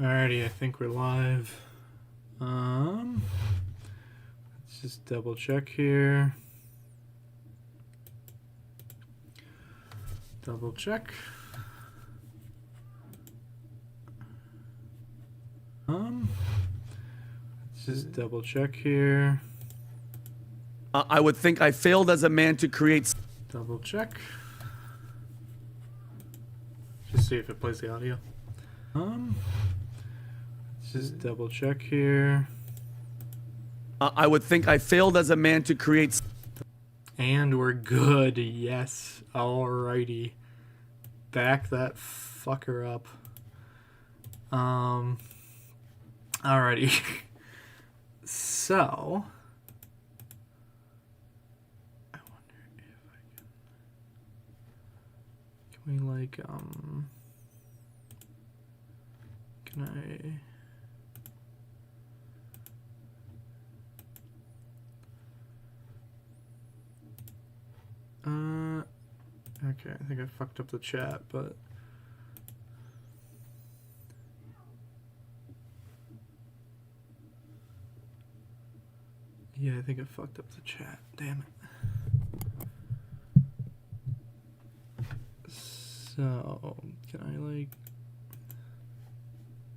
Alrighty, I think we're live. Let's just double check here. Double check. Let's just double check here. I would think I failed as a man to create. Double check. Just see if it plays the audio. Let's just double check here. I would think I failed as a man to create. And we're good. Yes. Alrighty. Back that fucker up. Alrighty. So. I wonder if I can we like, can I... Okay, I think I fucked up the chat, but... Yeah, I think I fucked up the chat. Damn it. So, can I, like...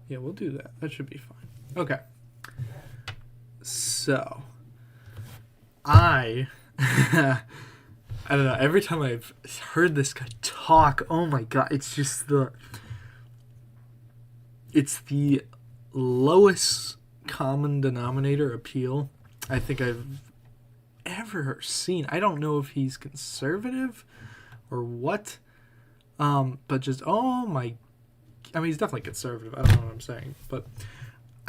Yeah, we'll do that. That should be fine. Okay. So, I don't know, every time I've heard this guy talk, oh my god, it's just it's the lowest common denominator appeal I think I've ever seen. I don't know if he's conservative or what, but just, oh my, I mean, he's definitely conservative, I don't know what I'm saying, but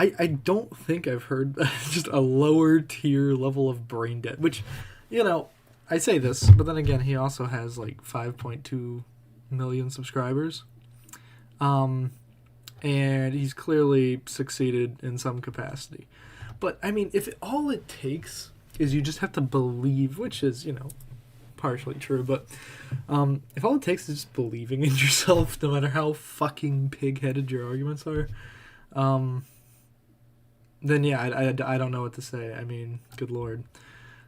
I don't think I've heard just a lower tier level of brain dead, which, you know, I say this, but then again, he also has like 5.2 million subscribers. And he's clearly succeeded in some capacity. But, I mean, if all it takes is you just have to believe, which is, you know, partially true, but if all it takes is just believing in yourself, no matter how fucking pig-headed your arguments are, then yeah, I don't know what to say. I mean, good lord.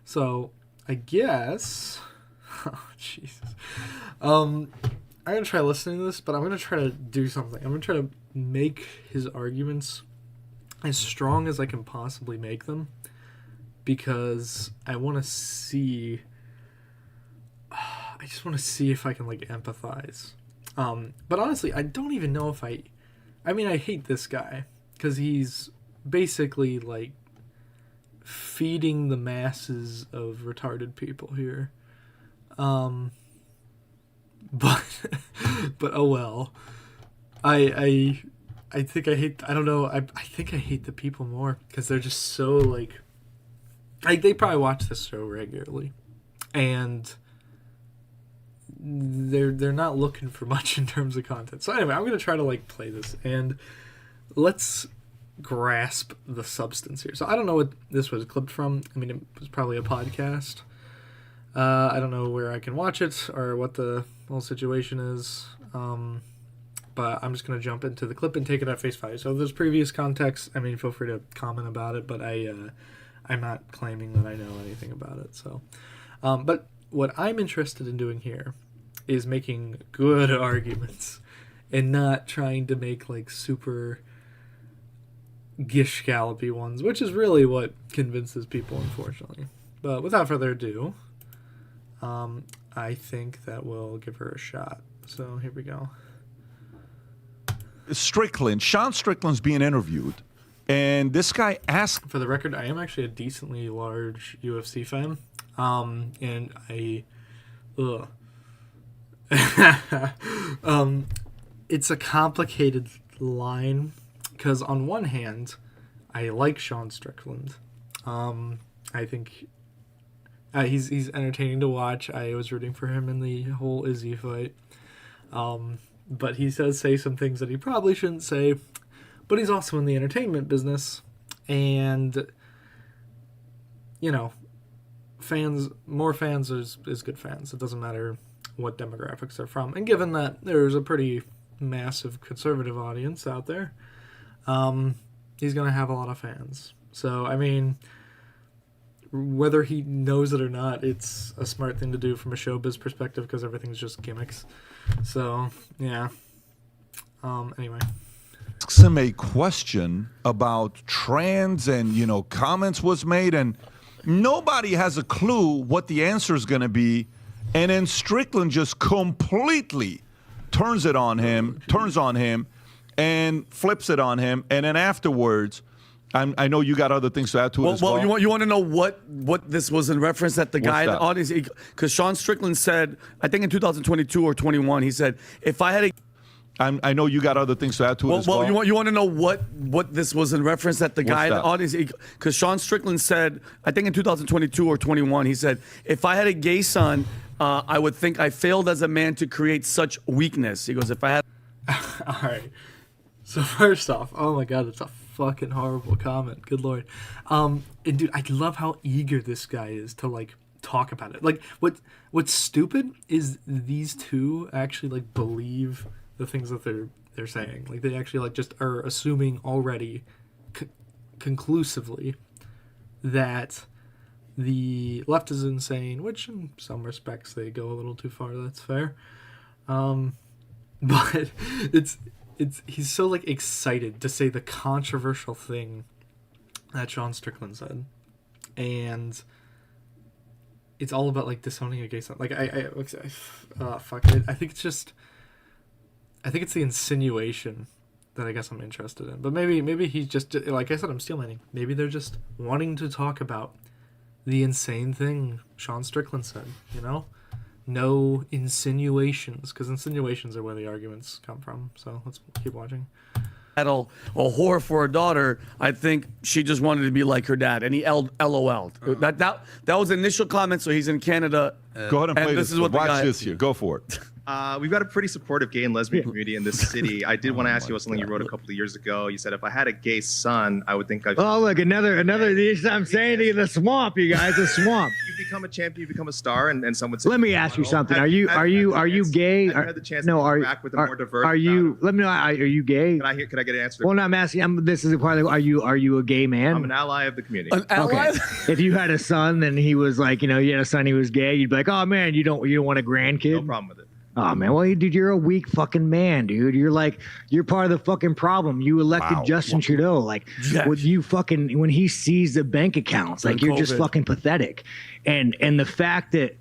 So, I guess... Oh, Jesus. I'm going to try listening to this, but I'm going to try to do something. I'm going to try to make his arguments as strong as I can possibly make them, because I want to see... I just want to see if I can, like, empathize. But honestly, I don't even know if I mean, I hate this guy, because he's basically, like, feeding the masses of retarded people here. But oh well. I think I hate, I don't know, I think I hate the people more, because they're just so, like, they probably watch this show regularly, and they're not looking for much in terms of content. So anyway, I'm gonna try to, like, play this, and let's grasp the substance here. So I don't know what this was clipped from. I mean, it was probably a podcast. I don't know where I can watch it or what the whole situation is. But I'm just going to jump into the clip and take it at face value. So if there's previous context, I mean, feel free to comment about it, but I'm not claiming that I know anything about it. So, but what I'm interested in doing here is making good arguments and not trying to make, like, super gish-gallopy ones, which is really what convinces people, unfortunately. But without further ado, I think that we'll give her a shot. So here we go. Strickland, Sean Strickland's being interviewed, and this guy asked... For the record, I am actually a decently large UFC fan, and it's a complicated line, because on one hand, I like Sean Strickland. I think he's entertaining to watch. I was rooting for him in the whole Izzy fight. But he does say some things that he probably shouldn't say. But he's also in the entertainment business. And, you know, more fans is good fans. It doesn't matter what demographics they're from. And given that there's a pretty massive conservative audience out there, he's gonna have a lot of fans. So I mean, whether he knows it or not, it's a smart thing to do from a showbiz perspective because everything's just gimmicks. So yeah. Anyway. Asks him a question about trans, and comments was made, and nobody has a clue what the answer is going to be, and then Strickland just completely turns on him, and flips it on him, and then afterwards, I know you got other things to add to it as well. Well, you want to know what this was in reference that the What's guy in the that? audience, because Sean Strickland said, I think in 2022 or 21, he said, if I had a I know you got other things to add to it as well. you want to know what this was in reference that the guy in the audience, because Sean Strickland said, I think in 2022 or 21, he said, if I had a gay son, I would think I failed as a man to create such weakness. He goes, if I had. All right. So first off, oh my God, it's a fucking horrible comment. Good Lord. And dude, I love how eager this guy is to like talk about it. Like what's stupid is these two actually like believe the things that they're saying. Like they actually like just are assuming already conclusively that the left is insane, which in some respects they go a little too far. That's fair. But he's so like excited to say the controversial thing that Sean Strickland said, and it's all about like disowning a gay son. Like fuck it. I think it's the insinuation that I guess I'm interested in. But maybe he's just, like I said, I'm steelmanning. Maybe they're just wanting to talk about the insane thing Sean Strickland said, No insinuations, because insinuations are where the arguments come from. So let's keep watching. Had a whore for a daughter, I think she just wanted to be like her dad, and he LOL'd. That was the initial comment. So he's in Canada. Go ahead and play this. Is what Watch the guy, this here. Go for it. We've got a pretty supportive gay and lesbian community in this city. I did want to ask you about something you wrote a couple of years ago. You said, if I had a gay son, I would think I'd... Oh, look, another. I'm saying to you, the swamp, you guys, the swamp. You become a champion, you become a star, and someone says... Let me ask you something. Are you gay? Have you had the chance to interact with a more diverse... Let me know, are you gay? Could I get an answer? Well, no, I'm asking, this is a part of, are you a gay man? I'm an ally of the community. An ally? Okay. If you had a son and he was like, you had a son, he was gay, you'd be like, oh man, you don't want a grandkid? No problem with it. Oh man, well, dude, you're a weak fucking man, dude. You're part of the fucking problem. You elected Justin Trudeau, like, when he sees the bank accounts, like, you're just fucking pathetic. And the fact that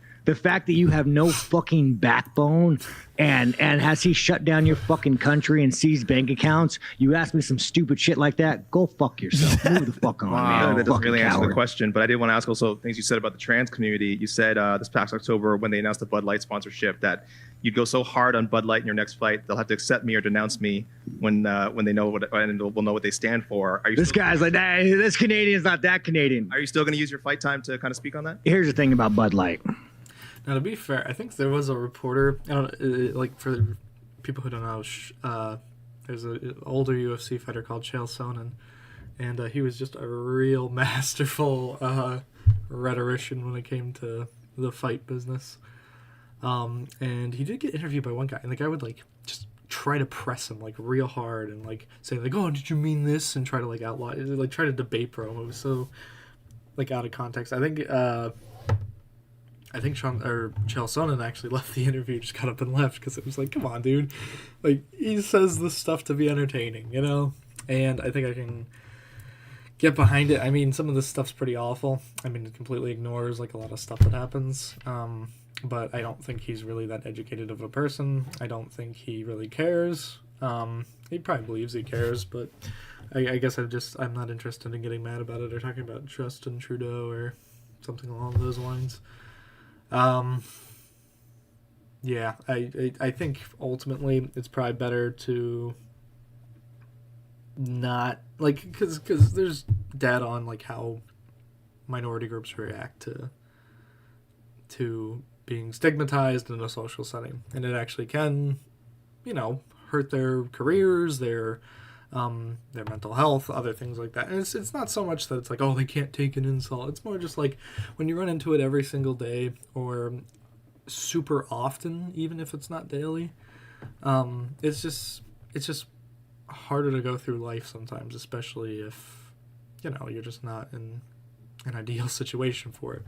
you have no fucking backbone, and has he shut down your fucking country and seized bank accounts? You ask me some stupid shit like that, go fuck yourself. Move the fuck on, man. That doesn't really answer the question, but I did want to ask also things you said about the trans community. You said this past October when they announced the Bud Light sponsorship that you'd go so hard on Bud Light in your next fight, they'll have to accept me or denounce me when they know what, and will know what they stand for. This guy's like, hey, this Canadian's not that Canadian. Are you still going to use your fight time to kind of speak on that? Here's the thing about Bud Light. Now, to be fair, I think there was a reporter, like for people who don't know, there's an older UFC fighter called Chael Sonnen, and he was just a real masterful rhetorician when it came to the fight business. And he did get interviewed by one guy, and the guy would like just try to press him like real hard and like say like, "Oh, did you mean this?" and try to like outlaw, like try to debate bro. It was so like out of context. I think Chael Sonnen actually left the interview, just got up and left because it was like, come on, dude, like he says this stuff to be entertaining, And I think I can get behind it. I mean, some of this stuff's pretty awful. I mean, it completely ignores like a lot of stuff that happens. But I don't think he's really that educated of a person. I don't think he really cares. He probably believes he cares, but I guess I'm not interested in getting mad about it or talking about Justin Trudeau or something along those lines. Yeah, I think ultimately it's probably better to not, like, because there's data on like how minority groups react to being stigmatized in a social setting, and it actually can, hurt their careers, their mental health, other things like that. And it's not so much that it's like, oh, they can't take an insult. It's more just like when you run into it every single day or super often, even if it's not daily, it's just harder to go through life sometimes, especially if, you know, you're just not in an ideal situation for it.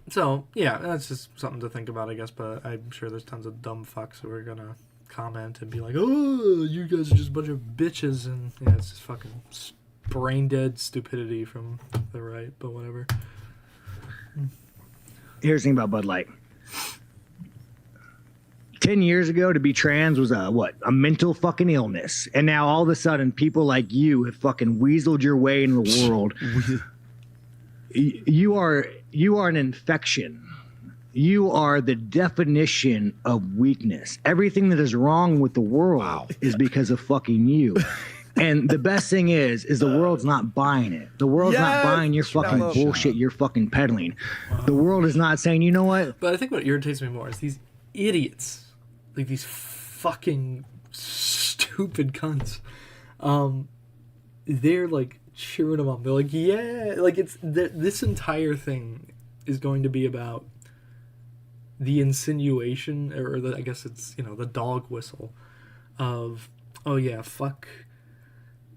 So, yeah, that's just something to think about, I guess, but I'm sure there's tons of dumb fucks who are going to comment and be like, oh, you guys are just a bunch of bitches, and yeah, it's just fucking brain-dead stupidity from the right, but whatever. Here's the thing about Bud Light. 10 years ago, to be trans was a mental fucking illness. And now all of a sudden, people like you have fucking weaseled your way in the world. You are an infection. You are the definition of weakness. Everything that is wrong with the world is because of fucking you. And the best thing is the world's not buying it. The world's not buying your fucking bullshit you're fucking peddling. Wow. The world is not saying, you know what? But I think what irritates me more is these idiots, like these fucking stupid cunts. They're like cheering them up. They're like, yeah, like it's this entire thing is going to be about the insinuation, or I guess it's, you know, the dog whistle of, oh yeah, fuck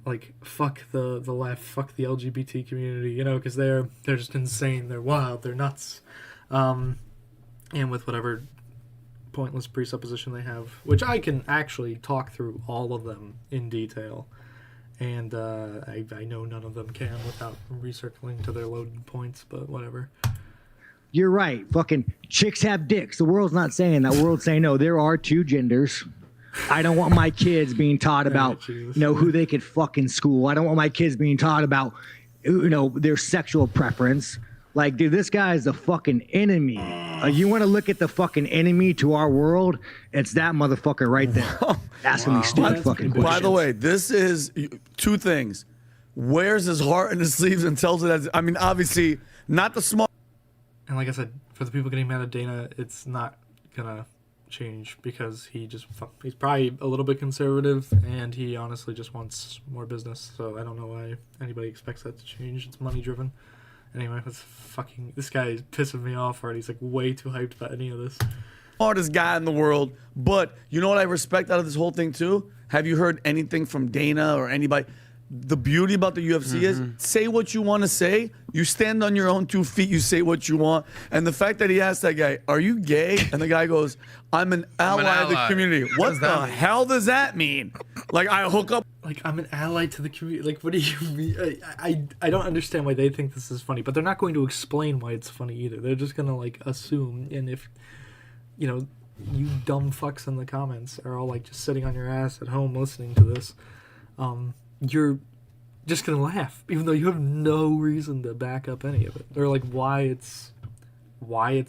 the left, fuck the LGBT community, you know, because they're just insane, they're wild, they're nuts, and with whatever pointless presupposition they have, which I can actually talk through all of them in detail, and I know none of them can without recircling to their loaded points, but whatever. You're right. Fucking chicks have dicks. The world's not saying that. The world's saying, no, there are two genders. I don't want my kids being taught about, you know, who they could fuck in school. I don't want my kids being taught about, you know, their sexual preference. Like, dude, this guy is the fucking enemy. You want to look at the fucking enemy to our world? It's that motherfucker right there. Asking me stupid fucking questions. By the way, this is two things. Wears his heart in his sleeves and tells it as, I mean, obviously, not the smart. And like I said, for the people getting mad at Dana, it's not gonna change because he's probably a little bit conservative, and he honestly just wants more business. So I don't know why anybody expects that to change. It's money driven. Anyway, this guy is pissing me off already. He's like way too hyped about any of this. Smartest guy in the world, but you know what I respect out of this whole thing too? Have you heard anything from Dana or anybody? The beauty about the UFC is say what you want to say. You stand on your own 2 feet. You say what you want. And the fact that he asked that guy, "Are you gay?" and the guy goes, "I'm an ally of the community." What the hell does that mean? Like, I hook up. Like, I'm an ally to the community. Like, what do you mean? I don't understand why they think this is funny, but they're not going to explain why it's funny either. They're just gonna like assume. And if, you know, you dumb fucks in the comments are all like just sitting on your ass at home listening to this, you're just gonna laugh, even though you have no reason to back up any of it, or like why it's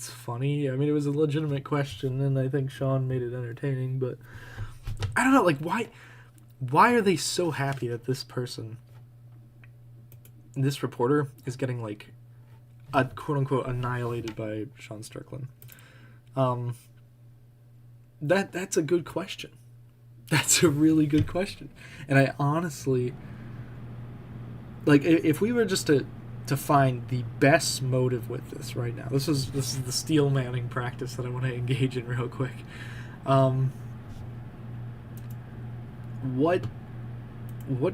funny. I mean, it was a legitimate question, and I think Sean made it entertaining, but I don't know, like why are they so happy that this reporter is getting like a quote unquote annihilated by Sean Strickland? That's a good question. That's a really good question. And I honestly, like, if we were just to find the best motive with this right now, this is the Steelmanning practice that I want to engage in real quick. What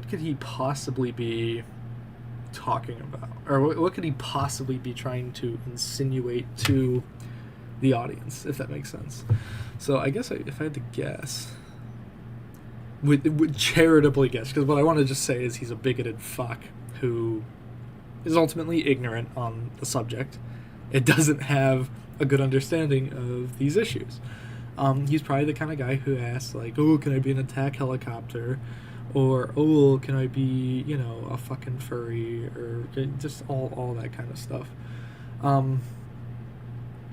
could he possibly be talking about? Or what could he possibly be trying to insinuate to the audience, if that makes sense? So I guess if I had to guess, would charitably guess, because what I want to just say is he's a bigoted fuck who is ultimately ignorant on the subject. It doesn't have a good understanding of these issues. He's probably the kind of guy who asks, like, oh, can I be an attack helicopter? Or, oh, can I be, you know, a fucking furry? Or just all that kind of stuff.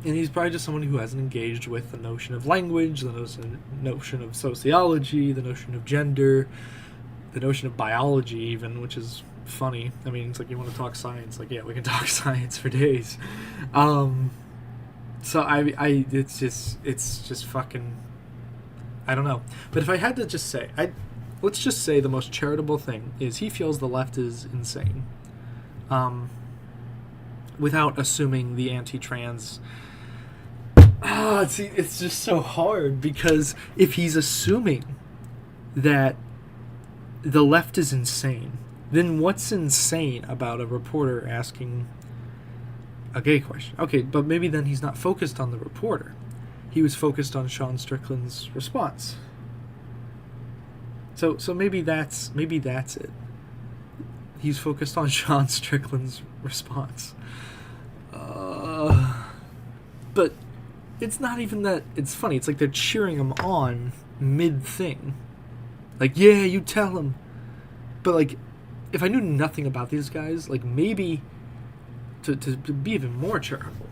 And he's probably just someone who hasn't engaged with the notion of language, the notion of sociology, the notion of gender, the notion of biology even, which is funny. I mean, it's like, you want to talk science. Like, yeah, we can talk science for days. So it's just fucking, I don't know. But if I had to just say, let's just say the most charitable thing is he feels the left is insane. Without assuming the anti-trans. See, it's just so hard, because if he's assuming that the left is insane, then what's insane about a reporter asking a gay question? Okay, but maybe then he's not focused on the reporter. He was focused on Sean Strickland's response. So maybe that's it. He's focused on Sean Strickland's response. But it's not even that. It's funny. It's like they're cheering him on mid-thing. Like, yeah, you tell him. But, like, if I knew nothing about these guys, like, maybe, to be even more charitable,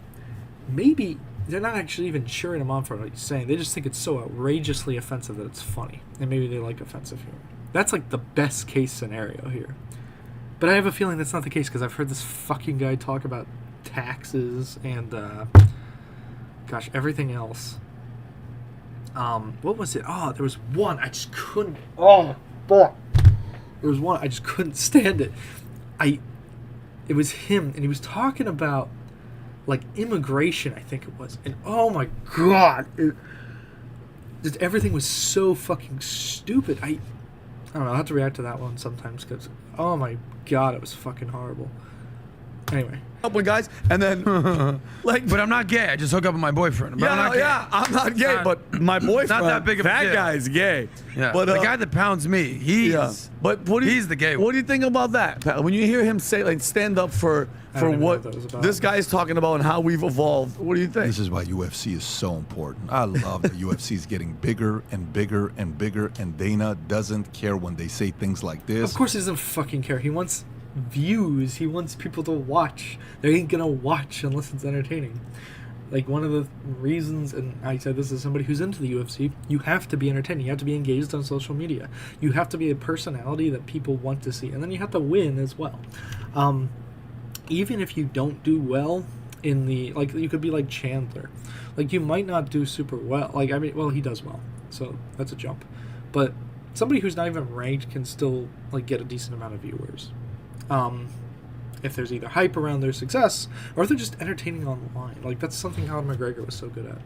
maybe they're not actually even cheering him on for what he's saying. They just think it's so outrageously offensive that it's funny. And maybe they like offensive humor. That's, like, the best case scenario here. But I have a feeling that's not the case, because I've heard this fucking guy talk about taxes and, gosh, everything else. What was it? Oh, there was one. I just couldn't. Oh, fuck. There was one. I just couldn't stand it. It was him, and he was talking about, like, immigration, I think it was. And, oh, my God. Just everything was so fucking stupid. I don't know. I'll have to react to that one sometimes, because, oh, my God, it was fucking horrible. Anyway. Up with guys, and then like, but I'm not gay. I just hook up with my boyfriend. But I'm not gay, but my boyfriend, not that big of a that deal. guy's gay. Yeah, but the guy that pounds me, he's But he's the gay one. What do you think about that, Pat? When you hear him say, like, stand up for what this guy's talking about and how we've evolved, what do you think? This is why UFC is so important. I love that UFC is getting bigger and bigger and bigger, and Dana doesn't care when they say things like this. Of course he doesn't fucking care. He wants views. He wants people to watch. They ain't gonna watch unless it's entertaining. Like, one of the reasons, and I said this as somebody who's into the UFC, you have to be entertaining. You have to be engaged on social media. You have to be a personality that people want to see. And then you have to win as well. Even if you don't do well in the, like, you could be like Chandler. Like, you might not do super well. Like, I mean, well, he does well. So that's a jump. But somebody who's not even ranked can still, like, get a decent amount of viewers. If there's either hype around their success, or if they're just entertaining online. Like, that's something Conor McGregor was so good at.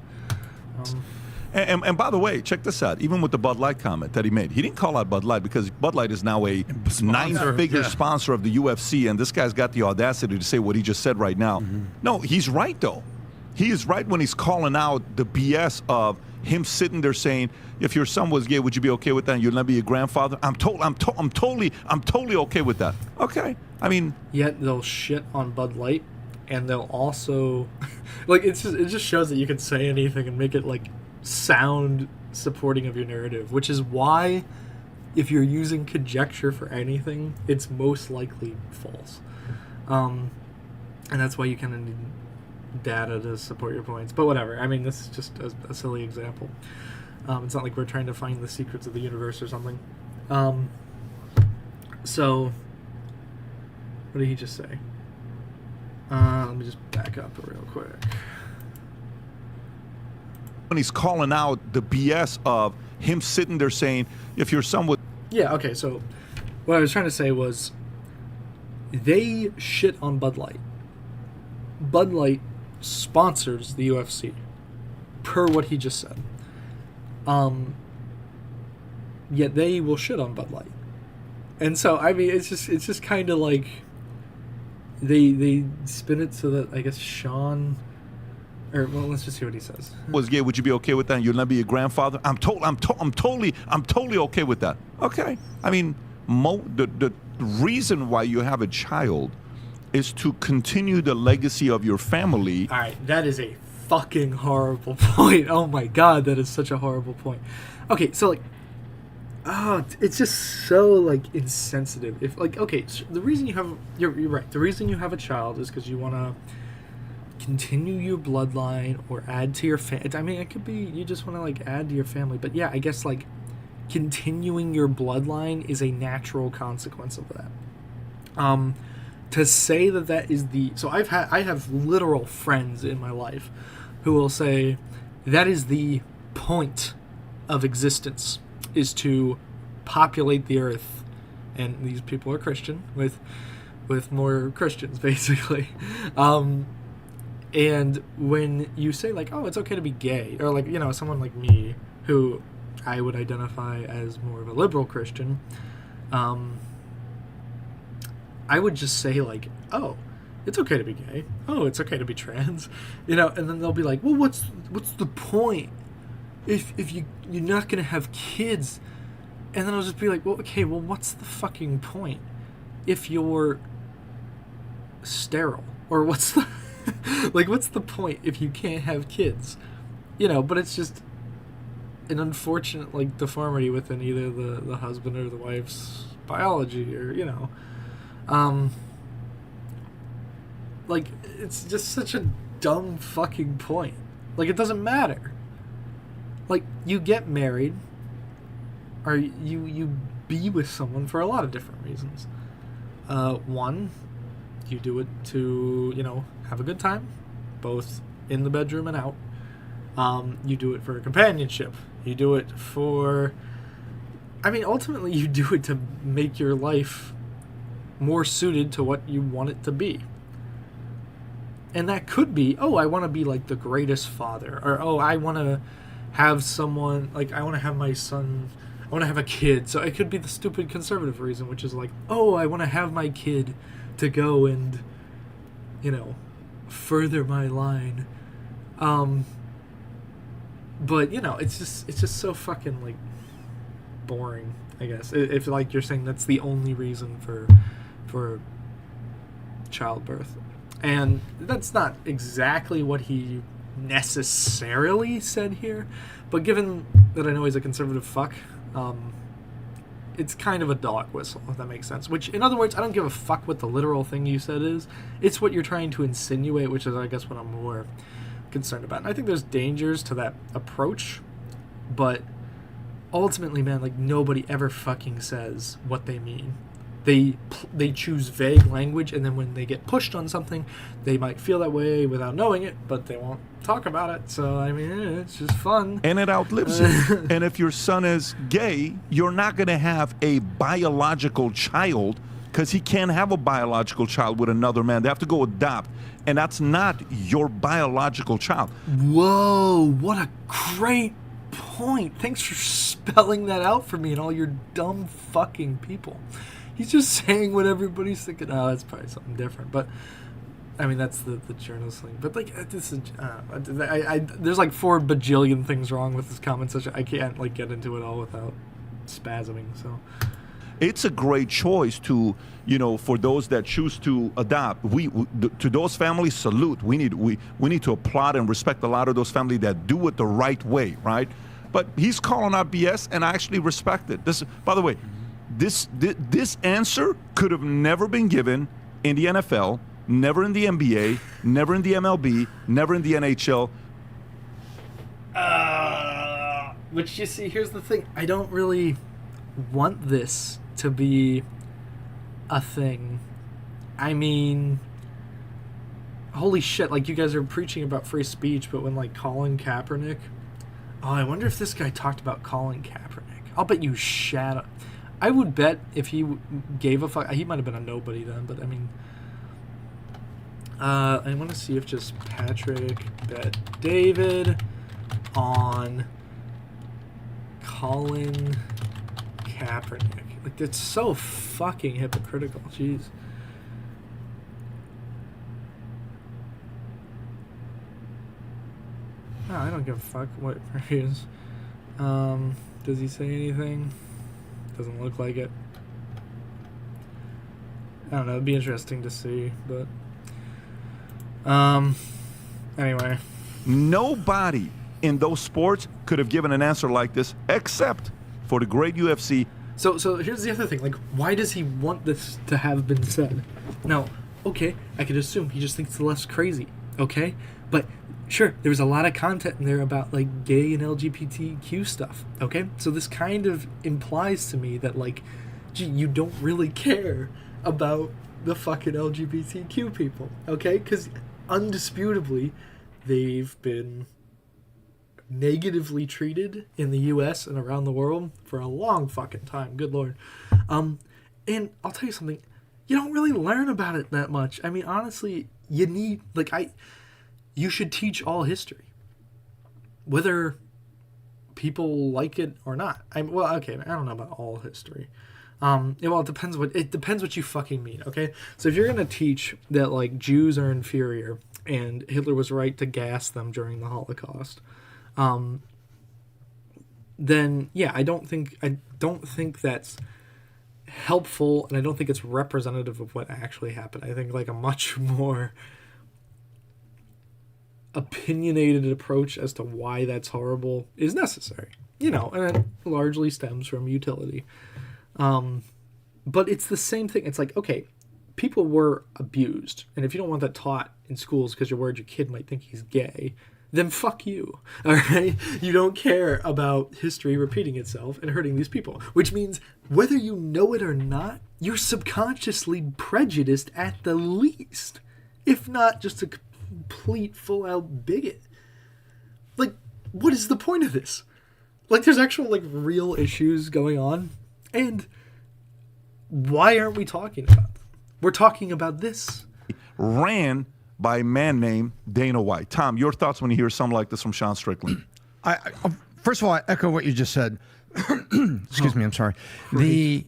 And by the way, check this out. Even with the Bud Light comment that he made, he didn't call out Bud Light because Bud Light is now a nine-figure sponsor of the UFC, and this guy's got the audacity to say what he just said right now. Mm-hmm. No, he's right, though. He is right when he's calling out the BS of him sitting there saying, if your son was gay, would you be okay with that? And you'll not be a grandfather? I'm totally okay with that. Okay. I mean, yet they'll shit on Bud Light, and they'll also, like, it just shows that you can say anything and make it, like, sound supporting of your narrative, which is why, if you're using conjecture for anything, it's most likely false. And that's why you kind of need data to support your points. But whatever. I mean, this is just a silly example. It's not like we're trying to find the secrets of the universe or something. So, what did he just say? Let me just back up real quick. When he's calling out the BS of him sitting there saying, if your son would... Yeah, okay, so what I was trying to say was, they shit on Bud Light. Bud Light sponsors the UFC, per what he just said. Yet they will shit on Bud Light. And so, I mean, it's just kind of like they spin it so that, I guess, Sean, or, well, let's just see what he says. Was gay, would you be okay with that? And you'll not be a grandfather? I'm totally okay with that. Okay. I mean, the reason why you have a child is to continue the legacy of your family. All right, that is a fucking horrible point. Oh my God, that is such a horrible point. Okay, so, like, oh, it's just so, like, insensitive. If, like, okay, so the reason you have, you're right, the reason you have a child is because you want to continue your bloodline or add to your family. I mean, it could be you just want to, like, add to your family. But yeah, I guess, like, continuing your bloodline is a natural consequence of that. To say that is the... So I have literal friends in my life who will say that is the point of existence, is to populate the earth. And these people are Christian, with more Christians, basically. And when you say, like, oh, it's okay to be gay, or, like, you know, someone like me who I would identify as more of a liberal Christian, I would just say, like, oh, it's okay to be gay. Oh, it's okay to be trans. You know, and then they'll be like, well, what's the point if you're not going to have kids? And then I'll just be like, well, okay, well, what's the fucking point if you're sterile? Or what's the like, what's the point if you can't have kids? You know, but it's just an unfortunate, like, deformity within either the husband or the wife's biology, or, you know. Like, it's just such a dumb fucking point. Like, it doesn't matter. Like, you get married, or you be with someone for a lot of different reasons. One, you do it to, you know, have a good time, both in the bedroom and out. You do it for companionship. You do it for... I mean, ultimately, you do it to make your life more suited to what you want it to be. And that could be, oh, I want to be, like, the greatest father. Or, oh, I want to have someone... Like, I want to have my son... I want to have a kid. So it could be the stupid conservative reason, which is like, oh, I want to have my kid to go and, you know, further my line. But, you know, it's just so fucking, like, boring, I guess. If, like, you're saying that's the only reason for childbirth. And that's not exactly what he necessarily said here, but given that I know he's a conservative fuck, it's kind of a dog whistle, if that makes sense. Which, in other words, I don't give a fuck what the literal thing you said is. It's what you're trying to insinuate, which is, I guess, what I'm more concerned about. And I think there's dangers to that approach, but ultimately, man, like, nobody ever fucking says what they mean. They choose vague language, and then when they get pushed on something, they might feel that way without knowing it, but they won't talk about it. So, I mean, it's just fun. And it outlives it. And if your son is gay, you're not going to have a biological child, because he can't have a biological child with another man. They have to go adopt. And that's not your biological child. Whoa, what a great point. Thanks for spelling that out for me and all your dumb fucking people. He's just saying what everybody's thinking. Oh, that's probably something different. But, I mean, that's the journalist thing. But, like, this is... there's, like, 4 bajillion things wrong with this comment section. I can't, like, get into it all without spasming, so... It's a great choice to, you know, for those that choose to adopt. To those families, salute. We need to applaud and respect a lot of those families that do it the right way, right? But he's calling out BS, and I actually respect it. This, by the way, this answer could have never been given in the NFL, never in the NBA, never in the MLB, never in the NHL. Which, you see, here's the thing. I don't really want this to be a thing. I mean, holy shit, like, you guys are preaching about free speech, but when, like, Colin Kaepernick... Oh, I wonder if this guy talked about Colin Kaepernick. I'll bet you I would bet if he gave a fuck... He might have been a nobody then, but, I mean... I want to see if just Patrick bet David on Colin Kaepernick. Like, that's so fucking hypocritical. Jeez. No, I don't give a fuck what he is. Does he say anything? Doesn't look like it. I don't know. It'd be interesting to see, but... Anyway. Nobody in those sports could have given an answer like this, except for the great UFC. So here's the other thing. Like, why does he want this to have been said? Now, okay, I could assume he just thinks the left's crazy, okay? But, sure, there's a lot of content in there about, like, gay and LGBTQ stuff, okay? So this kind of implies to me that, like, gee, you don't really care about the fucking LGBTQ people, okay? Because, undisputably, they've been negatively treated in the U.S. and around the world for a long fucking time. Good Lord. And I'll tell you something. You don't really learn about it that much. I mean, honestly, you need... Like, you should teach all history. Whether people like it or not. Well, okay, I don't know about all history. Well, it depends what you fucking mean. Okay, so if you're gonna teach that like Jews are inferior and Hitler was right to gas them during the Holocaust, then yeah, I don't think that's helpful, and I don't think it's representative of what actually happened. I think like a much more opinionated approach as to why that's horrible is necessary. And it largely stems from utility. But it's the same thing. It's like, okay, people were abused, and if you don't want that taught in schools because you're worried your kid might think he's gay, then fuck you. All right? You don't care about history repeating itself and hurting these people, which means whether you know it or not, you're subconsciously prejudiced at the least, if not just a complete full-out bigot. Like, what is the point of this? Like, there's actual, like, real issues going on, and why aren't we talking about them? We're talking about this. Ran by a man named Dana White. Tom, your thoughts when you hear something like this from Sean Strickland? First of all, I echo what you just said. Excuse me, I'm sorry. The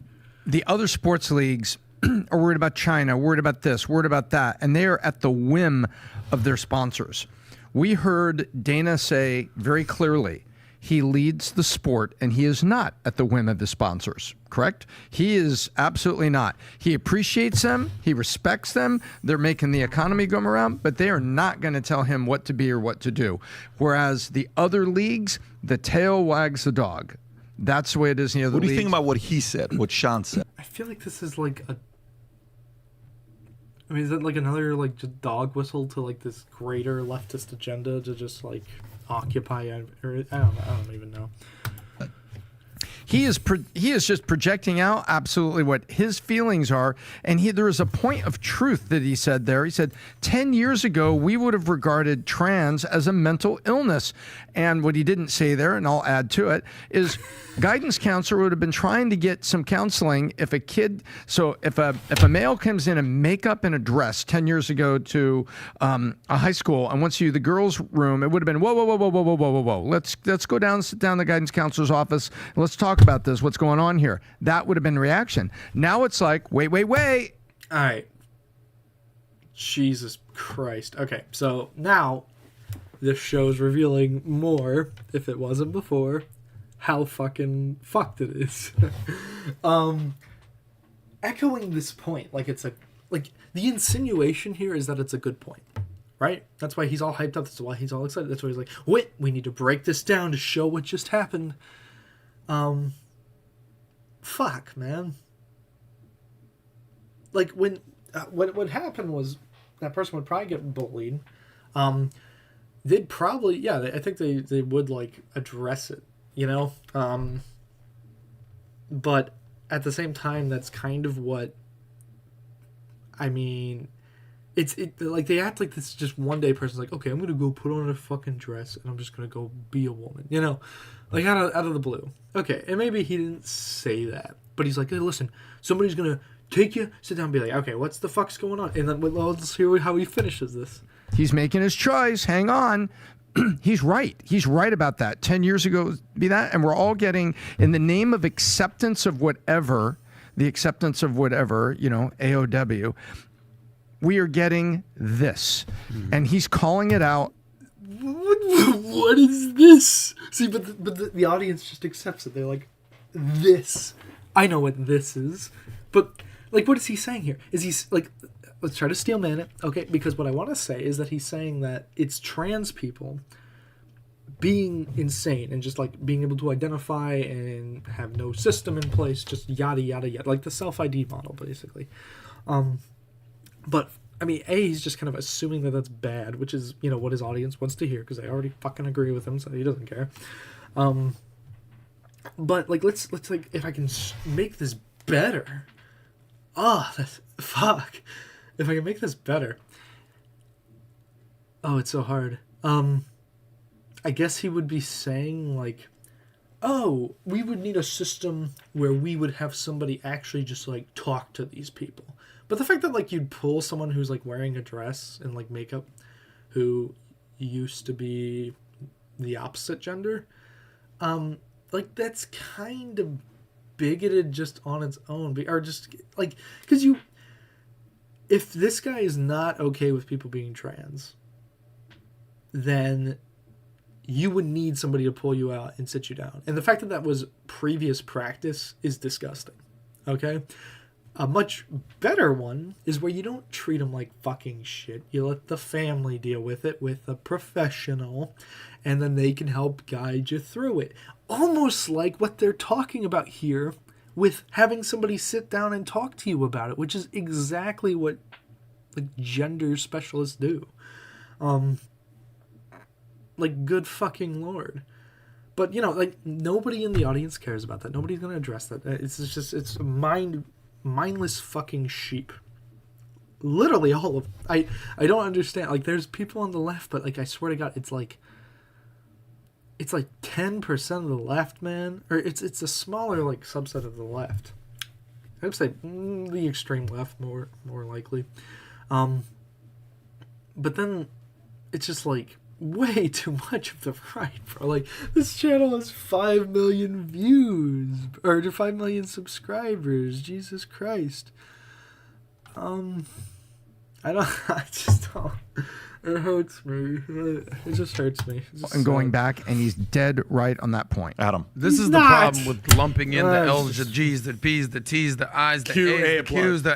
other sports leagues are worried about China, worried about this, worried about that, and they are at the whim of their sponsors. We heard Dana say very clearly he leads the sport, and he is not at the whim of the sponsors, correct? He is absolutely not. He appreciates them. He respects them. They're making the economy go around, but they are not going to tell him what to be or what to do. Whereas the other leagues, the tail wags the dog. That's the way it is in the other leagues. What do you think about what he said, what Sean said? I feel like this is like is that like another like just dog whistle to like this greater leftist agenda to just like occupy, or I don't even know. He is just projecting out absolutely what his feelings are, and there is a point of truth that he said there. He said 10 years ago we would have regarded trans as a mental illness, and what he didn't say there, and I'll add to it, is guidance counselor would have been trying to get some counseling if a male comes in and makeup and a dress 10 years ago to a high school and wants you to the girls' room, it would have been whoa. Let's go down, sit down in the guidance counselor's office, and let's talk about this. What's going on here? That would have been the reaction. Now it's like, wait. All right. Jesus Christ. Okay, so now this show's revealing more, if it wasn't before, how fucking fucked it is. Echoing this point, like the insinuation here is that it's a good point, right? That's why he's all hyped up. That's why he's all excited. That's why he's like, wait, we need to break this down to show what just happened. Fuck, man. Like when what happened was that person would probably get bullied. They'd probably, I think they would like address it, but at the same time, that's kind of what, I mean, it's like they act like this is just one day person's like, okay, I'm gonna go put on a fucking dress and I'm just gonna go be a woman, like out of the blue. Okay, and maybe he didn't say that, but he's like, hey, listen, somebody's gonna take you, sit down and be like, okay, what's the fuck's going on? And then let's hear how he finishes this. He's making his choice. Hang on. He's right. He's right about that. 10 years ago, be that. And we're all getting, in the name of acceptance of whatever, AOW, we are getting this. And he's calling it out. What is this? See, but the audience just accepts it. They're like, this. I know what this is. But, like, what is he saying here? Is he, like, let's try to Steelman it. Okay, because what I want to say is that he's saying that it's trans people being insane and just, like, being able to identify and have no system in place, just yada, yada, yada. Like the self-ID model, basically. But, I mean, he's just kind of assuming that that's bad, which is, what his audience wants to hear, because they already fucking agree with him, so he doesn't care. But, like, let's like, if I can make this better. Fuck. If I can make this better. Oh, it's so hard. I guess he would be saying, like, oh, we would need a system where we would have somebody actually just, like, talk to these people. But the fact that, like, you'd pull someone who's, like, wearing a dress and, like, makeup who used to be the opposite gender, like that's kind of bigoted just on its own, or just like because you, if this guy is not okay with people being trans, then you would need somebody to pull you out and sit you down. And the fact that that was previous practice is disgusting. Okay? A much better one is where you don't treat them like fucking shit. You let the family deal with it with a professional, and then they can help guide you through it. Almost like what they're talking about here with having somebody sit down and talk to you about it, which is exactly what like gender specialists do. Like, good fucking lord. But, you know, like, nobody in the audience cares about that. Nobody's going to address that. It's mindless fucking sheep. Literally all of... I don't understand. Like, there's people on the left, but, like, I swear to God, it's like 10% of the left, man. Or it's a smaller, like, subset of the left. I would say the extreme left, more likely. But then it's just, like... way too much of the right, bro. Like, this channel has 5 million views, or 5 million subscribers. Jesus Christ. I just don't. It hurts me. It just hurts me. And going back, and he's dead right on that point. Adam. This is the problem with lumping in the L's, the G's, the P's, the T's, the I's, the A's, the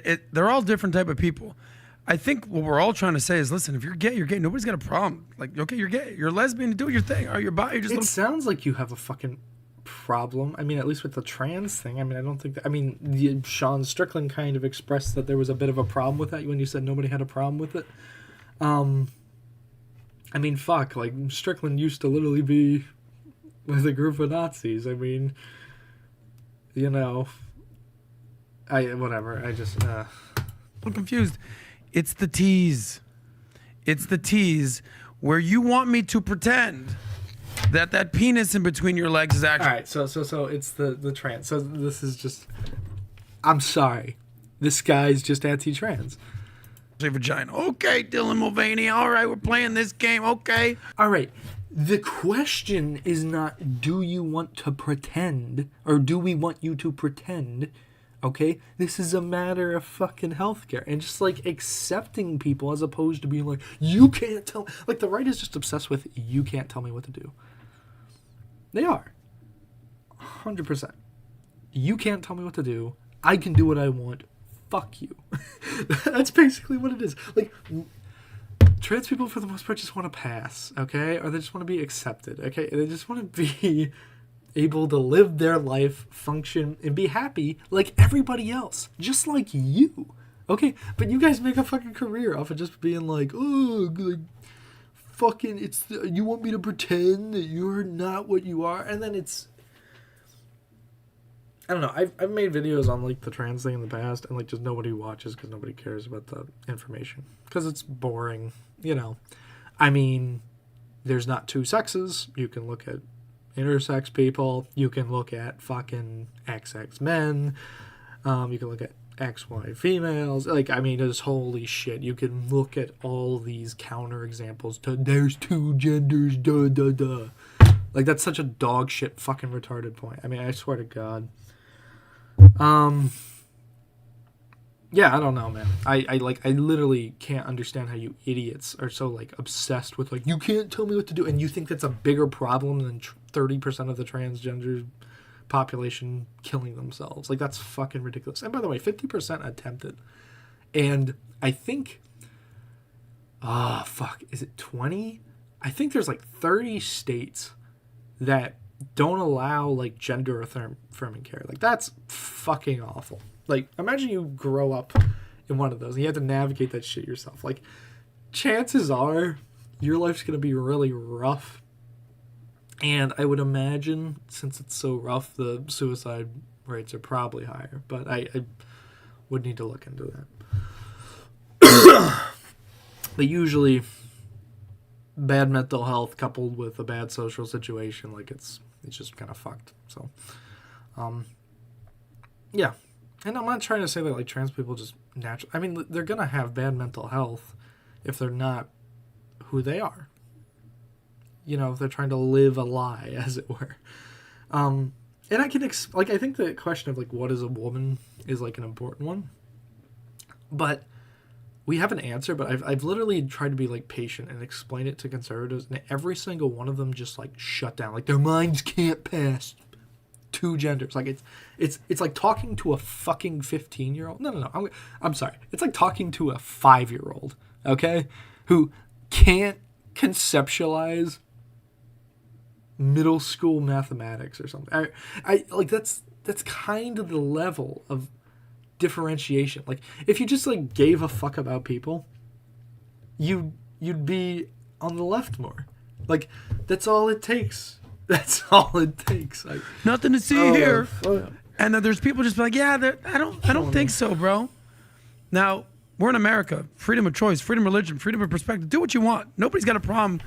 Q's, they're all different type of people. I think what we're all trying to say is, listen, if you're gay, you're gay. Nobody's got a problem. Like, okay, you're gay. You're a lesbian. Do your thing. Or you're bi. You're just. It sounds like you have a fucking problem. I mean, at least with the trans thing. I mean, I don't think that. I mean, Sean Strickland kind of expressed that there was a bit of a problem with that when you said nobody had a problem with it. I mean, fuck. Like, Strickland used to literally be with a group of Nazis. I mean, you know. Whatever. I just. I'm confused. It's the T's. It's the T's where you want me to pretend that penis in between your legs is actually... All right, so it's the trans. So this is just... I'm sorry. This guy's just anti-trans. Vagina. Okay, Dylan Mulvaney. All right, we're playing this game. Okay. All right. The question is not, do you want to pretend, or do we want you to pretend... Okay, this is a matter of fucking healthcare and just like accepting people as opposed to being like, you can't tell. Like, the right is just obsessed with, you can't tell me what to do. They are. 100%. You can't tell me what to do. I can do what I want. Fuck you. That's basically what it is. Like, trans people for the most part just want to pass, okay? Or they just want to be accepted, okay? They just want to be able to live their life, function, and be happy like everybody else. Just like you. Okay? But you guys make a fucking career off of just being like, oh, like, fucking, you want me to pretend that you're not what you are? And then it's... I don't know. I've made videos on, like, the trans thing in the past, and, like, just nobody watches because nobody cares about the information. Because it's boring, you know. I mean, there's not two sexes. You can look at intersex people. You can look at fucking XX men. You can look at XY females. Like, I mean, it's holy shit. You can look at all these counter examples to there's two genders, duh, duh, duh. Like, that's such a dog shit fucking retarded point. I mean, I swear to God. Yeah, I don't know, man. I literally can't understand how you idiots are so, like, obsessed with, like, you can't tell me what to do, and you think that's a bigger problem than 30% of the transgender population killing themselves. Like, that's fucking ridiculous. And by the way, 50% attempted. And I think, is it 20? I think there's, like, 30 states that don't allow, like, gender affirming care. Like, that's fucking awful. Like, imagine you grow up in one of those and you have to navigate that shit yourself. Like, chances are your life's going to be really rough. And I would imagine, since it's so rough, the suicide rates are probably higher. But I would need to look into that. But usually, bad mental health coupled with a bad social situation, like, it's just kind of fucked. So, yeah. And I'm not trying to say that, like, trans people just naturally... I mean, they're going to have bad mental health if they're not who they are. they're trying to live a lie, as it were. And I can I think the question of like what is a woman is like an important one, but we have an answer. But I've literally tried to be like patient and explain it to conservatives, and every single one of them just like shut down, like their minds can't pass two genders. Like it's like talking to a fucking 15-year-old. No. I'm sorry. It's like talking to a 5-year-old, okay, who can't conceptualize middle school mathematics or something. I like that's kind of the level of differentiation. Like if you just like gave a fuck about people, you'd be on the left more. Like that's all it takes. That's all it takes. Like, nothing to see here. And then there's people just like, yeah, I don't think so, bro. Now, we're in America. Freedom of choice, freedom of religion, freedom of perspective. Do what you want. Nobody's got a problem.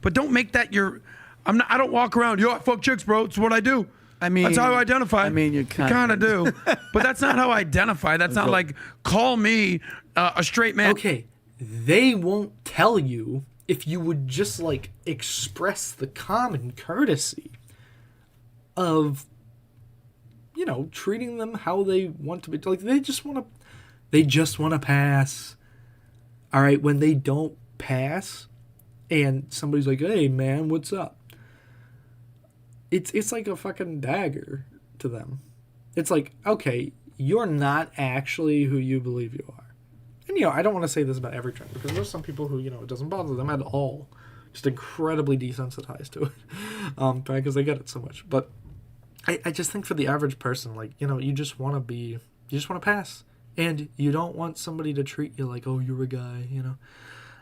But don't make that your... I don't walk around, I fuck chicks, bro. It's what I do. I mean... That's how I identify. I mean, you kind of do. But that's not how I identify. That's not like, call me a straight man. Okay, they won't tell you if you would just like express the common courtesy of, treating them how they want to be. Like they just want to pass. All right, when they don't pass, and somebody's like, "Hey, man, what's up?" It's like a fucking dagger to them. It's like, okay, you're not actually who you believe you are. And, I don't want to say this about every trend, because there's some people who, it doesn't bother them at all. Just incredibly desensitized to it. Because they get it so much. But I just think for the average person, like, you just want to pass. And you don't want somebody to treat you like, oh, you're a guy,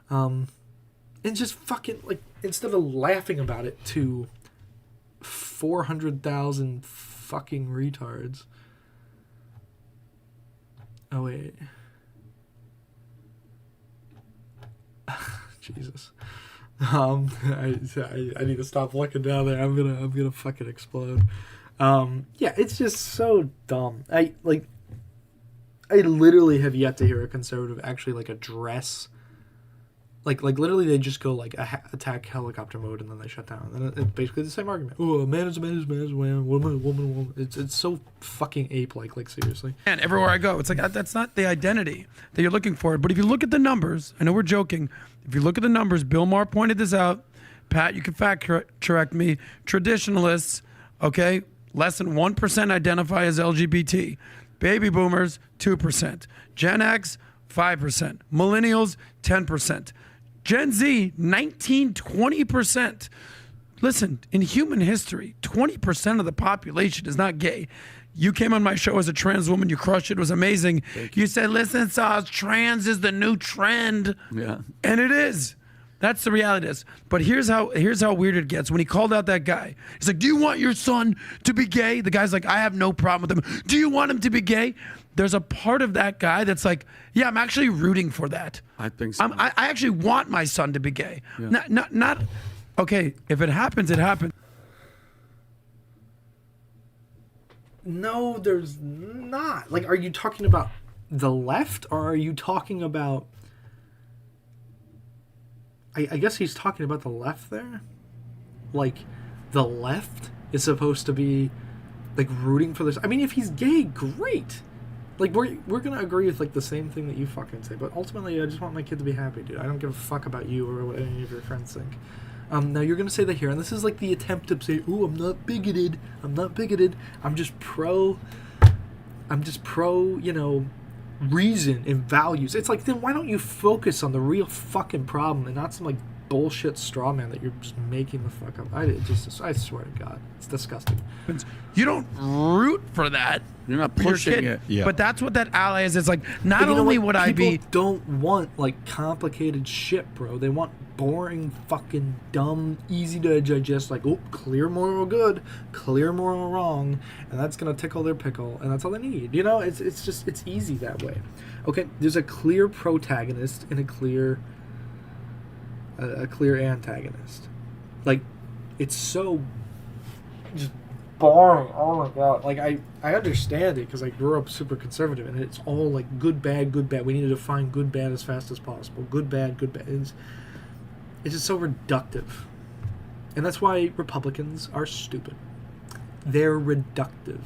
And just fucking, like, instead of laughing about it to 400,000 fucking retards. Oh, wait. Jesus. I need to stop looking down there. I'm gonna fucking explode. Yeah, it's just so dumb. I literally have yet to hear a conservative actually like address. Like literally they just go like attack helicopter mode and then they shut down. And it's basically the same argument. Oh, a man is a man is a man is a man, woman. It's so fucking ape-like, seriously. And everywhere I go, it's like, that's not the identity that you're looking for. But if you look at the numbers, I know we're joking. If you look at the numbers, Bill Maher pointed this out. Pat, you can fact correct me. Traditionalists, okay, less than 1% identify as LGBT. Baby boomers, 2%. Gen X, 5%. Millennials, 10%. Gen Z, 20%. Listen, in human history, 20% of the population is not gay. You came on my show as a trans woman. You crushed it. It was amazing. You said, listen, Saz, trans is the new trend. Yeah. And it is. That's the reality is. But here's how weird it gets. When he called out that guy, he's like, do you want your son to be gay? The guy's like, I have no problem with him. Do you want him to be gay? There's a part of that guy that's like, yeah, I'm actually rooting for that. I think so. I actually want my son to be gay. Yeah. Not, okay, if it happens, it happens. No, there's not. Like, are you talking about the left, or are you talking about... I guess he's talking about the left there? Like, the left is supposed to be, like, rooting for this. I mean, if he's gay, great. Like, we're gonna agree with, like, the same thing that you fucking say. But ultimately, I just want my kid to be happy, dude. I don't give a fuck about you or what any of your friends think. Now, you're gonna say that here, and this is, like, the attempt to say, ooh, I'm not bigoted. I'm just pro, reason and values. It's like, then why don't you focus on the real fucking problem and not some like bullshit straw man that you're just making the fuck up. I swear to God, it's disgusting. You don't root for that. You're not pushing it. Yeah. But that's what that ally is. It's like, not only would I be... People don't want like complicated shit, bro. They want boring, fucking dumb, easy to digest, like, oh, clear moral good, clear moral wrong, and that's gonna tickle their pickle, and that's all they need. It's easy that way. Okay, there's a clear protagonist and a clear antagonist. Like, it's so just boring. Oh my God. Like, I understand it because I grew up super conservative, and it's all like good, bad, good, bad. We need to define good, bad as fast as possible. Good, bad, good, bad. It's just so reductive. And that's why Republicans are stupid. They're reductive.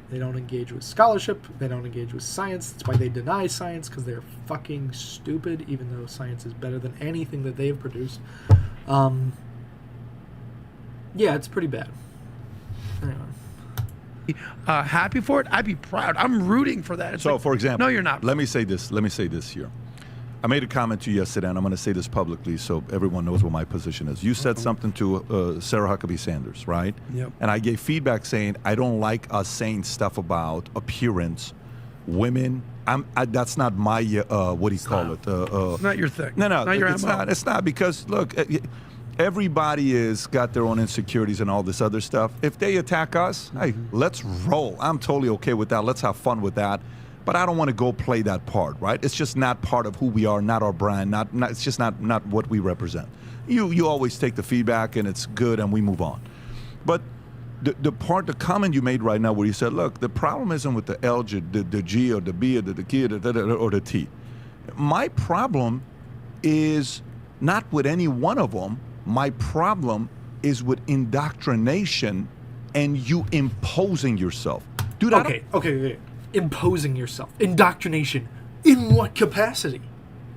They don't engage with scholarship. They don't engage with science. That's why they deny science, because they're fucking stupid, even though science is better than anything that they've produced. Yeah, it's pretty bad. Anyway. Happy for it? I'd be proud. I'm rooting for that. It's So, like, for example, no, you're not. Let me say this here. I made a comment to you yesterday, and I'm going to say this publicly so everyone knows what my position is. You said something to Sarah Huckabee Sanders, right? Yep. And I gave feedback saying I don't like us saying stuff about appearance, women. That's not my what do you call it? It's not your thing. No, not your it's MO. not. It's not, because look, everybody is got their own insecurities and all this other stuff. If they attack us, hey, let's roll. I'm totally okay with that. Let's have fun with that. But I don't want to go play that part, right? It's just not part of who we are, not our brand, not it's just not what we represent. You always take the feedback and it's good and we move on. But the comment you made right now where you said, look, the problem isn't with the L, the G or the B or the K or the T. My problem is not with any one of them. My problem is with indoctrination and you imposing yourself. Dude, Okay. Imposing yourself. Indoctrination. In what capacity?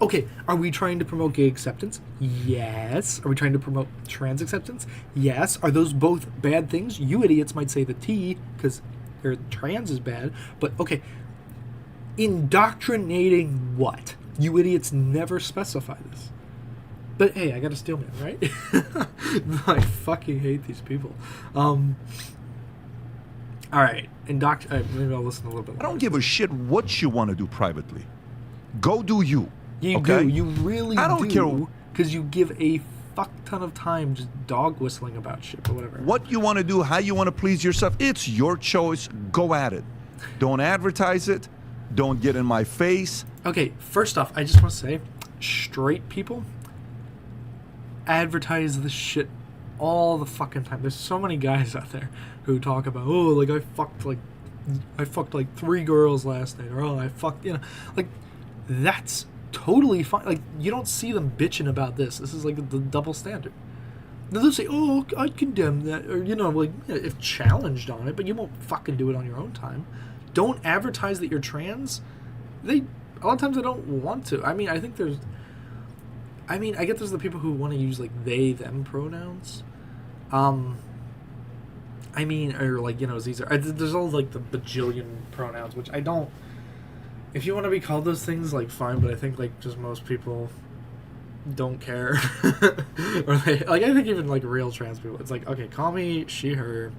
Okay, are we trying to promote gay acceptance? Yes. Are we trying to promote trans acceptance? Yes. Are those both bad things? You idiots might say the T, because trans is bad. But, okay, indoctrinating what? You idiots never specify this. But, hey, I got a Steelman, right? I fucking hate these people. All right, maybe I'll listen a little bit. I don't give a shit what you want to do privately. Go do you. You okay? do. You really I don't care. Because you give a fuck ton of time just dog whistling about shit or whatever. What you want to do, how you want to please yourself, it's your choice. Go at it. Don't advertise it. Don't get in my face. Okay, first off, I just want to say, straight people advertise this shit all the fucking time. There's so many guys out there who talk about, oh, like I fucked like 3 girls last night, or oh, I fucked, like that's totally fine. Like you don't see them bitching about this. This is like the double standard. They'll say, oh, I'd condemn that, or if challenged on it, but you won't fucking do it on your own time. Don't advertise that you're trans. A lot of times they don't want to. I get there's the people who want to use like they them pronouns. Or like, these are, there's all like the bajillion pronouns, which I don't, if you want to be called those things, like fine, but I think like just most people don't care. Or I think even like real trans people, it's like, okay, call me she, her,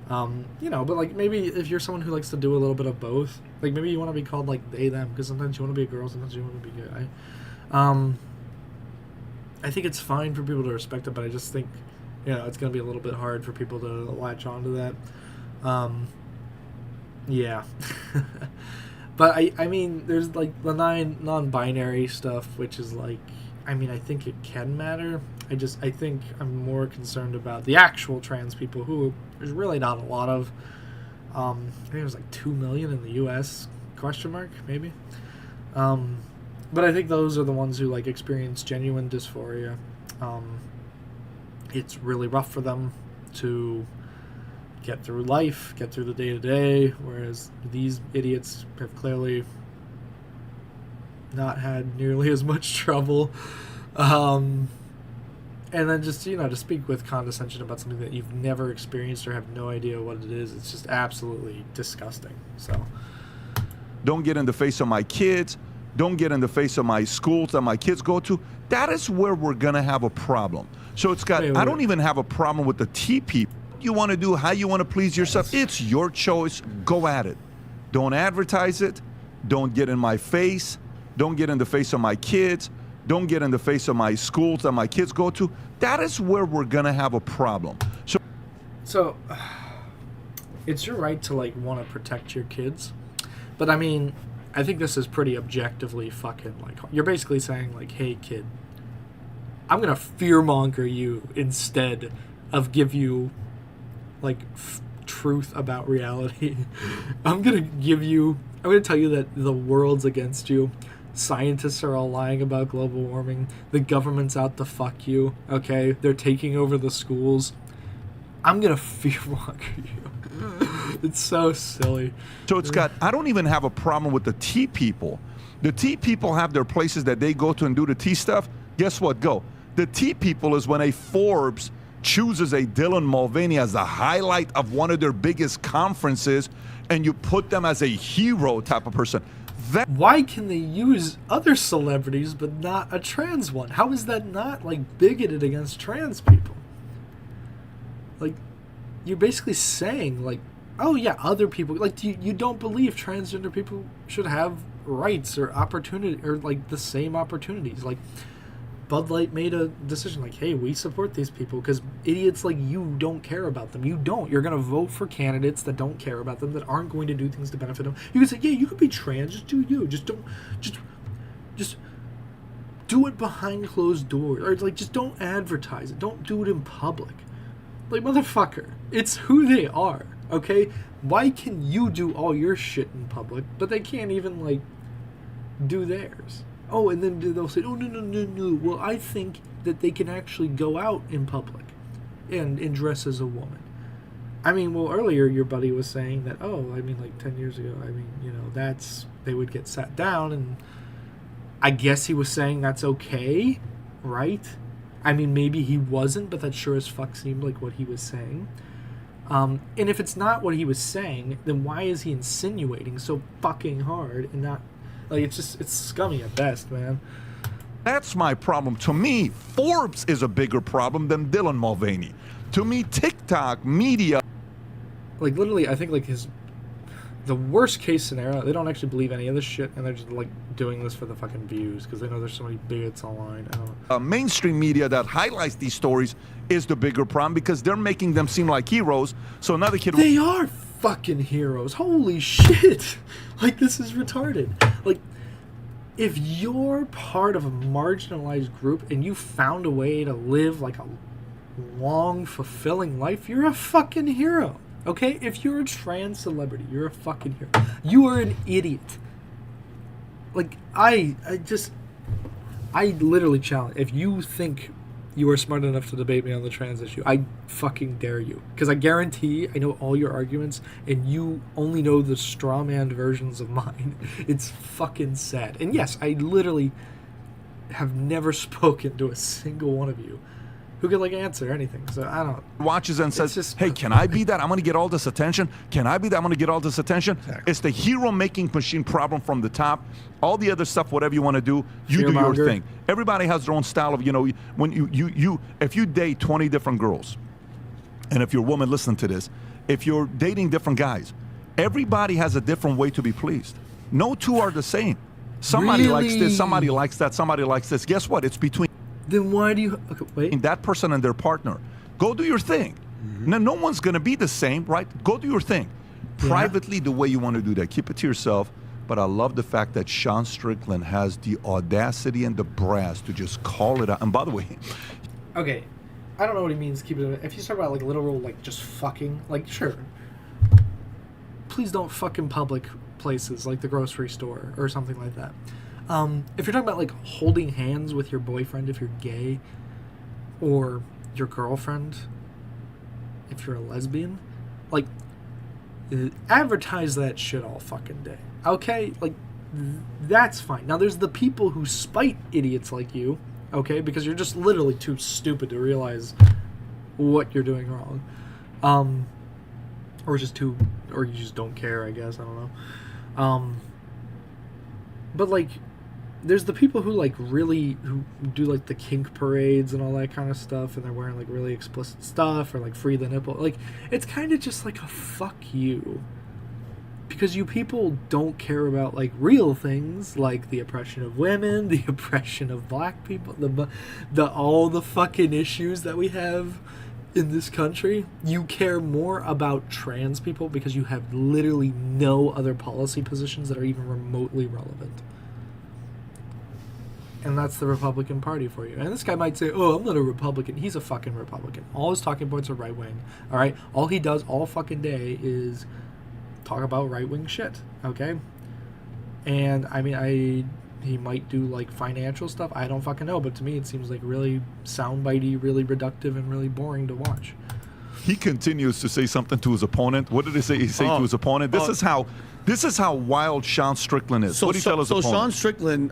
but like maybe if you're someone who likes to do a little bit of both, like maybe you want to be called like they, them, because sometimes you want to be a girl, sometimes you want to be a guy. I think it's fine for people to respect it, but I just think, it's going to be a little bit hard for people to latch onto that. Yeah. But there's like the non-binary stuff, which is like, I think it can matter. I think I'm more concerned about the actual trans people who there's really not a lot of. I think it was like 2 million in the U.S. ? Maybe. But I think those are the ones who like experience genuine dysphoria. It's really rough for them to get through life, get through the day-to-day, whereas these idiots have clearly not had nearly as much trouble. And then just, to speak with condescension about something that you've never experienced or have no idea what it is, it's just absolutely disgusting. So, don't get in the face of my kids. Don't get in the face of my schools that my kids go to. That is where we're going to have a problem. So it's got, I don't even have a problem with the T people. You want to do, how you want to please yourself. It's your choice. Go at it. Don't advertise it. Don't get in my face. Don't get in the face of my kids. Don't get in the face of my schools that my kids go to. That is where we're going to have a problem. So it's your right to like want to protect your kids. But I think this is pretty objectively fucking like, you're basically saying like, hey kid, I'm going to fearmonger you instead of give you like truth about reality. I'm going to tell you that the world's against you Scientists are all lying about global warming. The government's out to fuck you, okay? They're taking over the schools. I'm going to fearmonger you. It's so silly. So it's got, I don't even have a problem with the tea people. The tea people have their places that they go to and do the tea stuff. Guess what? Go. The tea people is when a Forbes chooses a Dylan Mulvaney as the highlight of one of their biggest conferences, and you put them as a hero type of person. Why can they use other celebrities but not a trans one? How is that not like bigoted against trans people? Like, you're basically saying like, oh yeah, other people, like you don't believe transgender people should have rights or opportunity or like the same opportunities. Like Bud Light made a decision like, hey, we support these people because idiots like you don't care about them. You don't. You're going to vote for candidates that don't care about them, that aren't going to do things to benefit them. You can say, yeah, you could be trans. Just do you. Just don't. Just do it behind closed doors. Or like, just don't advertise it. Don't do it in public. Like, motherfucker, it's who they are, okay? Why can you do all your shit in public, but they can't even, like, do theirs? Oh, and then they'll say, oh, no. Well, I think that they can actually go out in public and dress as a woman. I mean, well, earlier your buddy was saying that, oh, I mean, like 10 years ago, I mean, you know, they would get sat down, and I guess he was saying that's okay, right? I mean, maybe he wasn't, but that sure as fuck seemed like what he was saying. And if it's not what he was saying, then why is he insinuating so fucking hard and not... Like, it's scummy at best, man. That's my problem. To me, Forbes is a bigger problem than Dylan Mulvaney. To me, TikTok, media... Like, literally, I think, like, the worst case scenario, they don't actually believe any of this shit, and they're just, like, doing this for the fucking views, because they know there's so many bigots online. I don't know. Mainstream media that highlights these stories is the bigger problem, because they're making them seem like heroes, so another kid... They are fucking heroes. Holy shit. Like, this is retarded. Like, if you're part of a marginalized group and you found a way to live, like, a long, fulfilling life, you're a fucking hero. Okay? If you're a trans celebrity, you're a fucking hero. You are an idiot. Like, I literally challenge, if you think you are smart enough to debate me on the trans issue, I fucking dare you. Because I guarantee I know all your arguments, and you only know the straw-manned versions of mine. It's fucking sad. And yes, I literally have never spoken to a single one of you who could, like, answer anything. So I don't... Watches and says, just, hey, can I be that? I'm going to get all this attention. Can I be that? I'm going to get all this attention. Exactly. It's the hero-making machine problem from the top. All the other stuff, whatever you want to do, you do your thing. Everybody has their own style of, you know, when you if you date 20 different girls, and if you're a woman, listen to this, if you're dating different guys, everybody has a different way to be pleased. No two are the same. Somebody likes this, somebody likes that, somebody likes this. Guess what? It's between... Then why do you... Okay, wait. That person and their partner. Go do your thing. Mm-hmm. Now, no one's going to be the same, right? Go do your thing. Yeah. Privately, the way you want to do that. Keep it to yourself. But I love the fact that Sean Strickland has the audacity and the brass to just call it out. And by the way... Okay. I don't know what he means, keep it... If you talk about, like, literal, like, just fucking... Like, sure. Please don't fuck in public places, like the grocery store or something like that. If you're talking about, like, holding hands with your boyfriend if you're gay, or your girlfriend if you're a lesbian, like, advertise that shit all fucking day, okay? Like, that's fine. Now, there's the people who spite idiots like you, okay, because you're just literally too stupid to realize what you're doing wrong, or just too, or you just don't care, I guess, I don't know, but, like, there's the people who, like, really, who do, like, the kink parades and all that kind of stuff, and they're wearing, like, really explicit stuff, or, like, free the nipple. Like, it's kind of just, like, a fuck you. Because you people don't care about, like, real things, like the oppression of women, the oppression of black people, the all the fucking issues that we have in this country. You care more about trans people because you have literally no other policy positions that are even remotely relevant. And that's the Republican Party for you. And this guy might say, oh, I'm not a Republican. He's a fucking Republican. All his talking points are right-wing. All right? All he does all fucking day is talk about right-wing shit. Okay? And, I mean, he might do like financial stuff. I don't fucking know, but to me it seems like really soundbitey, really reductive, and really boring to watch. He continues to say something to his opponent. What did he say? He say to his opponent. This is how wild Sean Strickland is. What did he tell his opponent? So Sean Strickland,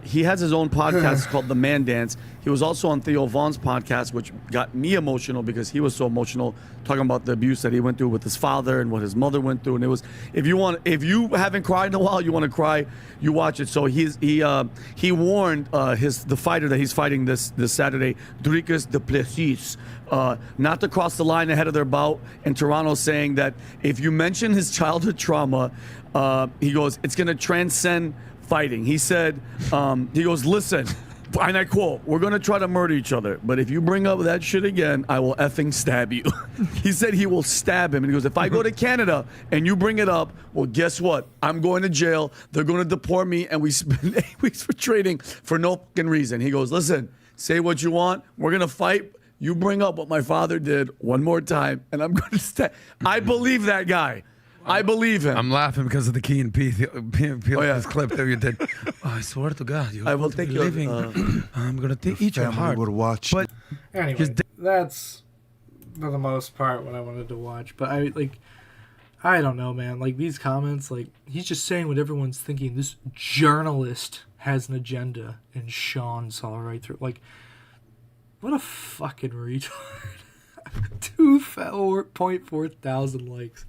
he has his own podcast called The Man Dance. He was also on Theo Vaughn's podcast, which got me emotional because he was so emotional, talking about the abuse that he went through with his father and what his mother went through. And it was, if you haven't cried in a while, you want to cry, you watch it. So he warned the fighter that he's fighting this Saturday, Dricus du Plessis, not to cross the line ahead of their bout in Toronto, saying that if you mention his childhood trauma, he goes, it's going to transcend fighting. He said, he goes, listen, and I quote, we're going to try to murder each other, but if you bring up that shit again, I will effing stab you. He said he will stab him. And he goes, if I go to Canada and you bring it up, well, guess what? I'm going to jail. They're going to deport me, and we spend 8 weeks for trading for no fucking reason. He goes, listen, say what you want. We're going to fight. You bring up what my father did one more time, and I'm going to stab. I believe that guy. I believe him. I'm laughing because of the Key and Peele this clip that you did. Oh, I swear to God, I will take your living. I'm gonna eat your heart. Would watch. But Anyway, that's for the most part what I wanted to watch. But I don't know, man. Like these comments, like he's just saying what everyone's thinking. This journalist has an agenda, and Sean saw right through. Like, what a fucking retard. 2.4 thousand likes.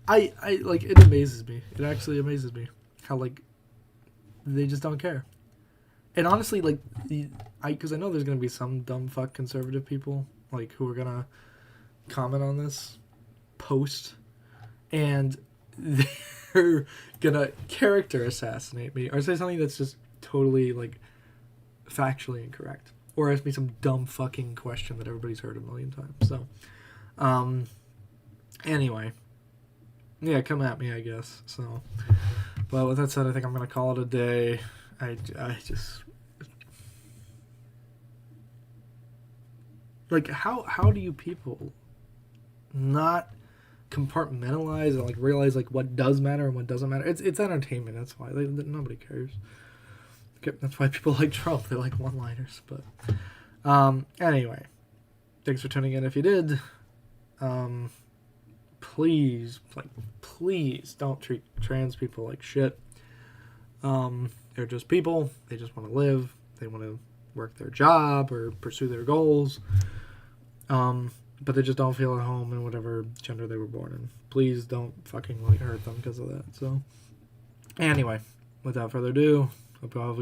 I like, it amazes me. It actually amazes me how like they just don't care. And honestly, like because I know there's gonna be some dumb fuck conservative people like who are gonna comment on this post, and they're gonna character assassinate me or say something that's just totally like factually incorrect, or ask me some dumb fucking question that everybody's heard a million times. So, anyway. Yeah, come at me, I guess. So, but with that said, I think I'm gonna call it a day. I just like how do you people not compartmentalize and like realize like what does matter and what doesn't matter? It's entertainment. That's why nobody cares. That's why people like Trump. They like one-liners. But anyway, thanks for tuning in. If you did, please don't treat trans people like shit. They're just people. They just want to live. They want to work their job or pursue their goals. But they just don't feel at home in whatever gender they were born in. Please don't fucking like hurt them because of that. So anyway, without further ado, hope you all have a good